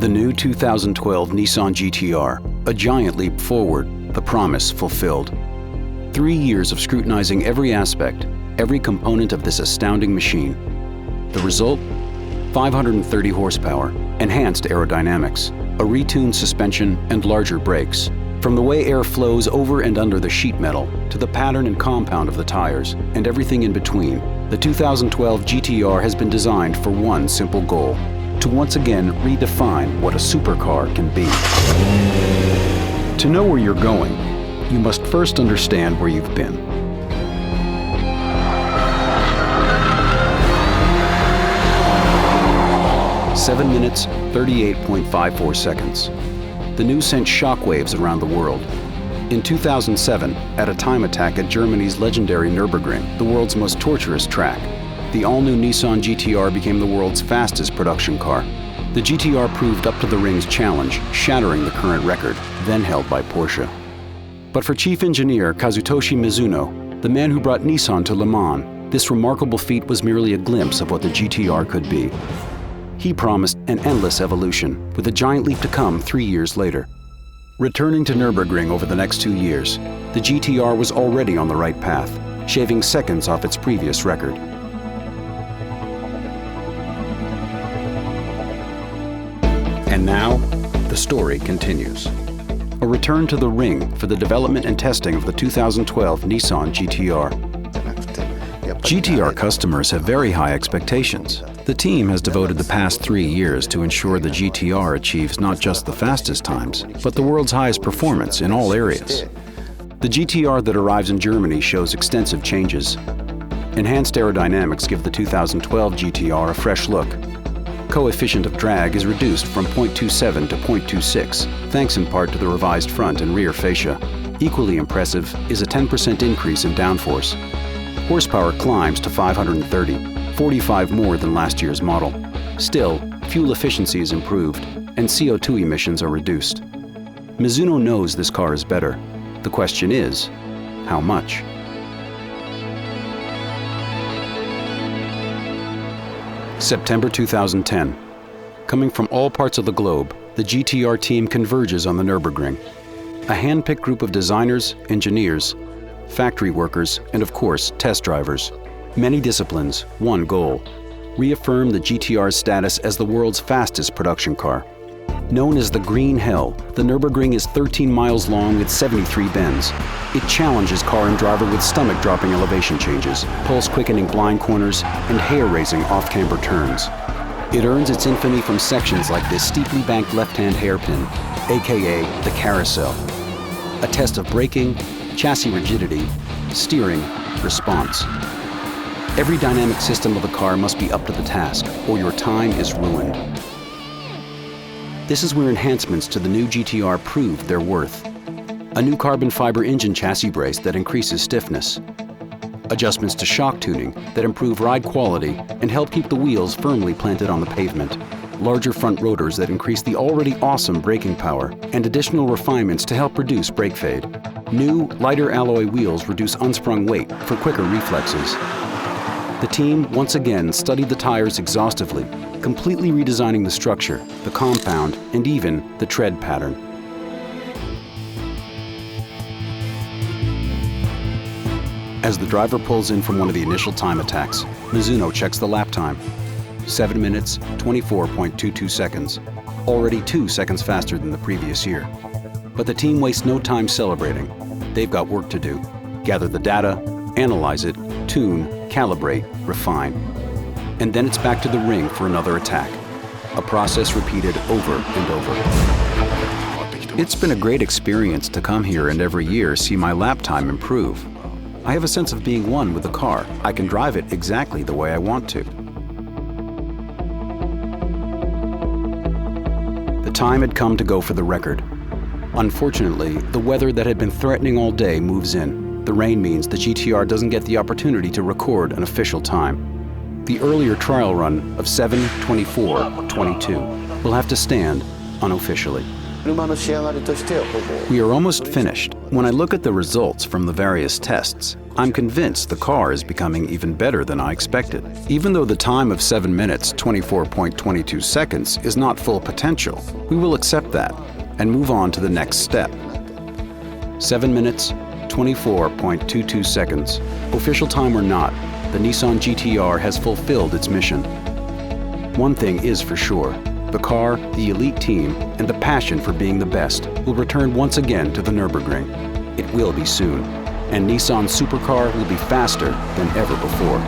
The new 2012 Nissan GT-R, a giant leap forward, the promise fulfilled. 3 years of scrutinizing every aspect, every component of this astounding machine. The result? 530 horsepower, enhanced aerodynamics, a retuned suspension, and larger brakes. From the way air flows over and under the sheet metal, to the pattern and compound of the tires, and everything in between, the 2012 GT-R has been designed for one simple goal: to once again redefine what a supercar can be. To know where you're going, you must first understand where you've been. Seven minutes, 38.54 seconds. The news sent shockwaves around the world. In 2007, at a time attack at Germany's legendary Nürburgring, the world's most torturous track, the all-new Nissan GT-R became the world's fastest production car. The GT-R proved up to the ring's challenge, shattering the current record, then held by Porsche. But for Chief Engineer Kazutoshi Mizuno, the man who brought Nissan to Le Mans, this remarkable feat was merely a glimpse of what the GT-R could be. He promised an endless evolution, with a giant leap to come 3 years later. Returning to Nürburgring over the next 2 years, the GT-R was already on the right path, shaving seconds off its previous record. And now, the story continues. A return to the ring for the development and testing of the 2012 Nissan GT-R. GT-R customers have very high expectations. The team has devoted the past 3 years to ensure the GT-R achieves not just the fastest times, but the world's highest performance in all areas. The GT-R that arrives in Germany shows extensive changes. Enhanced aerodynamics give the 2012 GT-R a fresh look. Coefficient of drag is reduced from 0.27 to 0.26, thanks in part to the revised front and rear fascia. Equally impressive is a 10% increase in downforce. Horsepower climbs to 530, 45 more than last year's model. Still, fuel efficiency is improved, and CO2 emissions are reduced. Mizuno knows this car is better. The question is, how much? September 2010. Coming from all parts of the globe, the GT-R team converges on the Nürburgring. A hand-picked group of designers, engineers, factory workers, and of course, test drivers. Many disciplines, one goal: reaffirm the GT-R's status as the world's fastest production car. Known as the Green Hell, the Nürburgring is 13 miles long with 73 bends. It challenges car and driver with stomach-dropping elevation changes, pulse-quickening blind corners, and hair-raising off-camber turns. It earns its infamy from sections like this steeply banked left-hand hairpin, aka the carousel. A test of braking, chassis rigidity, steering, response. Every dynamic system of the car must be up to the task, or your time is ruined. This is where enhancements to the new GT-R proved their worth. A new carbon fiber engine chassis brace that increases stiffness. Adjustments to shock tuning that improve ride quality and help keep the wheels firmly planted on the pavement. Larger front rotors that increase the already awesome braking power, and additional refinements to help reduce brake fade. New, lighter alloy wheels reduce unsprung weight for quicker reflexes. The team once again studied the tires exhaustively, completely redesigning the structure, the compound, and even the tread pattern. As the driver pulls in from one of the initial time attacks, Mizuno checks the lap time. 7 minutes, 24.22 seconds. Already 2 seconds faster than the previous year. But the team wastes no time celebrating. They've got work to do. Gather the data, analyze it, tune, calibrate, refine. And then it's back to the ring for another attack. A process repeated over and over. It's been a great experience to come here and every year see my lap time improve. I have a sense of being one with the car. I can drive it exactly the way I want to. The time had come to go for the record. Unfortunately, the weather that had been threatening all day moves in. The rain means the GT-R doesn't get the opportunity to record an official time. The earlier trial run of 7:24:22 will have to stand unofficially. We are almost finished. When I look at the results from the various tests, I'm convinced the car is becoming even better than I expected. Even though the time of 7 minutes, 24.22 seconds is not full potential, we will accept that and move on to the next step. 7 minutes, 24.22 seconds. Official time or not, the Nissan GT-R has fulfilled its mission. One thing is for sure, the car, the elite team, and the passion for being the best will return once again to the Nürburgring. It will be soon, and Nissan's supercar will be faster than ever before.